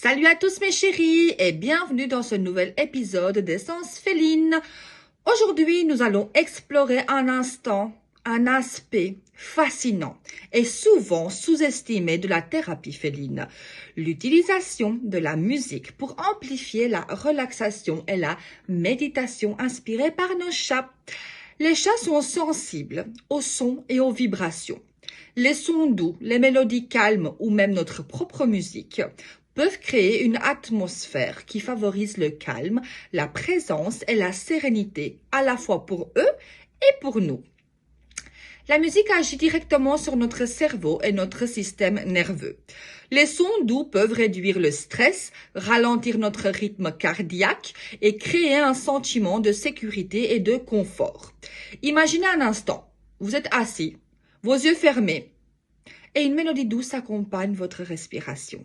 Salut à tous mes chéris et bienvenue dans ce nouvel épisode d'Essence Féline. Aujourd'hui, nous allons explorer un aspect fascinant et souvent sous-estimé de la thérapie féline, l'utilisation de la musique pour amplifier la relaxation et la méditation inspirée par nos chats. Les chats sont sensibles aux sons et aux vibrations. Les sons doux, les mélodies calmes ou même notre propre musique peuvent créer une atmosphère qui favorise le calme, la présence et la sérénité, à la fois pour eux et pour nous. La musique agit directement sur notre cerveau et notre système nerveux. Les sons doux peuvent réduire le stress, ralentir notre rythme cardiaque et créer un sentiment de sécurité et de confort. Imaginez un instant, vous êtes assis, vos yeux fermés, et une mélodie douce accompagne votre respiration.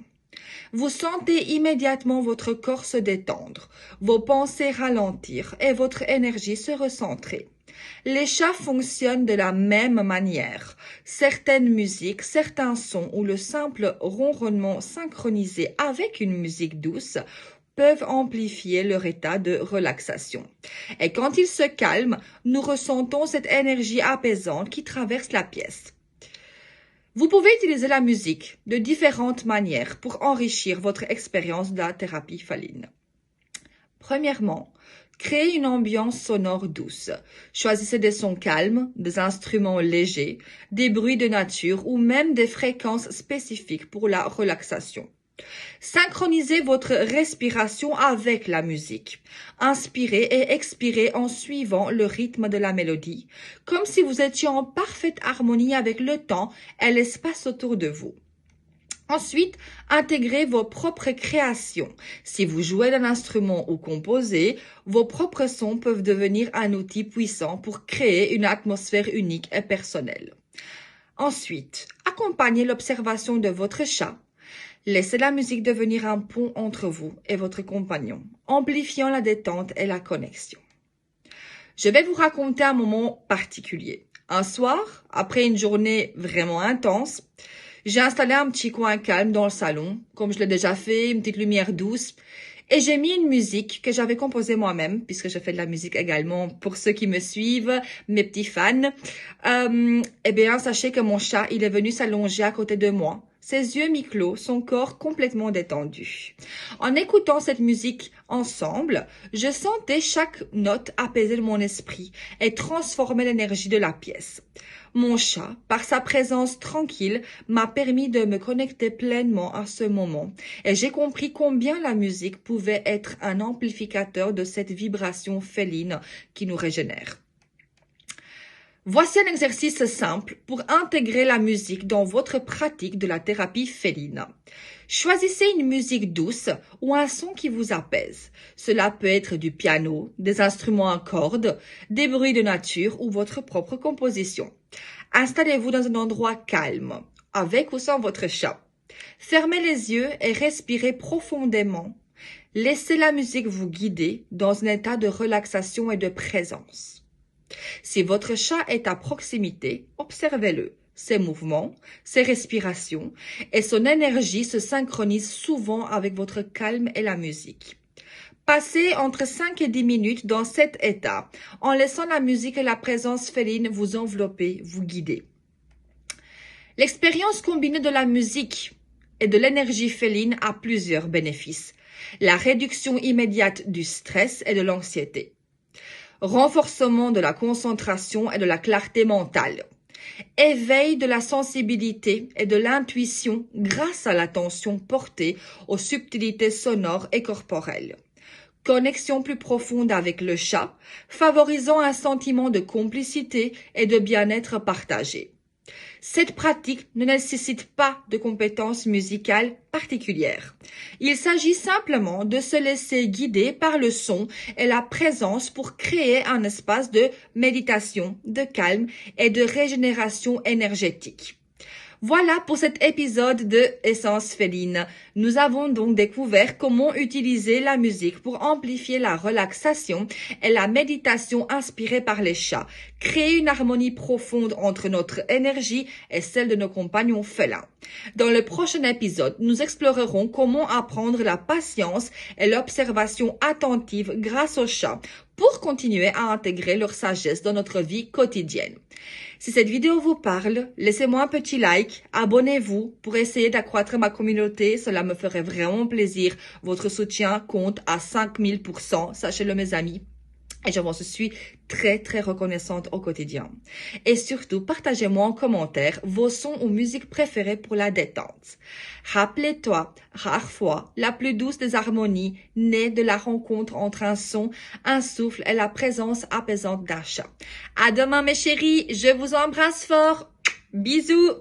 Vous sentez immédiatement votre corps se détendre, vos pensées ralentir et votre énergie se recentrer. Les chats fonctionnent de la même manière. Certaines musiques, certains sons ou le simple ronronnement synchronisé avec une musique douce peuvent amplifier leur état de relaxation. Et quand ils se calment, nous ressentons cette énergie apaisante qui traverse la pièce. Vous pouvez utiliser la musique de différentes manières pour enrichir votre expérience de la thérapie féline. Premièrement, créez une ambiance sonore douce. Choisissez des sons calmes, des instruments légers, des bruits de nature ou même des fréquences spécifiques pour la relaxation. Synchronisez votre respiration avec la musique. Inspirez et expirez en suivant le rythme de la mélodie, comme si vous étiez en parfaite harmonie avec le temps et l'espace autour de vous. Ensuite, intégrez vos propres créations. Si vous jouez d'un instrument ou composez, vos propres sons peuvent devenir un outil puissant pour créer une atmosphère unique et personnelle. Ensuite, accompagnez l'observation de votre chat. Laissez la musique devenir un pont entre vous et votre compagnon, amplifiant la détente et la connexion. Je vais vous raconter un moment particulier. Un soir, après une journée vraiment intense, j'ai installé un petit coin calme dans le salon, comme je l'ai déjà fait, une petite lumière douce, et j'ai mis une musique que j'avais composée moi-même, puisque je fais de la musique également pour ceux qui me suivent, mes petits fans. Eh bien, sachez que mon chat, il est venu s'allonger à côté de moi. Ses yeux mi-clos, son corps complètement détendu. En écoutant cette musique ensemble, je sentais chaque note apaiser mon esprit et transformer l'énergie de la pièce. Mon chat, par sa présence tranquille, m'a permis de me connecter pleinement à ce moment et j'ai compris combien la musique pouvait être un amplificateur de cette vibration féline qui nous régénère. Voici un exercice simple pour intégrer la musique dans votre pratique de la thérapie féline. Choisissez une musique douce ou un son qui vous apaise. Cela peut être du piano, des instruments à cordes, des bruits de nature ou votre propre composition. Installez-vous dans un endroit calme, avec ou sans votre chat. Fermez les yeux et respirez profondément. Laissez la musique vous guider dans un état de relaxation et de présence. Si votre chat est à proximité, observez-le. Ses mouvements, ses respirations et son énergie se synchronisent souvent avec votre calme et la musique. Passez entre 5 et 10 minutes dans cet état, en laissant la musique et la présence féline vous envelopper, vous guider. L'expérience combinée de la musique et de l'énergie féline a plusieurs bénéfices. La réduction immédiate du stress et de l'anxiété. Renforcement de la concentration et de la clarté mentale. Éveil de la sensibilité et de l'intuition grâce à l'attention portée aux subtilités sonores et corporelles. Connexion plus profonde avec le chat, favorisant un sentiment de complicité et de bien-être partagé. Cette pratique ne nécessite pas de compétences musicales particulières. Il s'agit simplement de se laisser guider par le son et la présence pour créer un espace de méditation, de calme et de régénération énergétique. Voilà pour cet épisode de Essence Féline. Nous avons donc découvert comment utiliser la musique pour amplifier la relaxation et la méditation inspirée par les chats, créer une harmonie profonde entre notre énergie et celle de nos compagnons félins. Dans le prochain épisode, nous explorerons comment apprendre la patience et l'observation attentive grâce aux chats pour continuer à intégrer leur sagesse dans notre vie quotidienne. Si cette vidéo vous parle, laissez-moi un petit like, abonnez-vous pour essayer d'accroître ma communauté, cela me ferait vraiment plaisir. Votre soutien compte à 5000%, sachez-le mes amis. Et je m'en suis très reconnaissante au quotidien. Et surtout, partagez-moi en commentaire vos sons ou musiques préférées pour la détente. Rappelez-toi, rarefois, la plus douce des harmonies naît de la rencontre entre un son, un souffle et la présence apaisante d'un chat. À demain mes chéris, je vous embrasse fort. Bisous.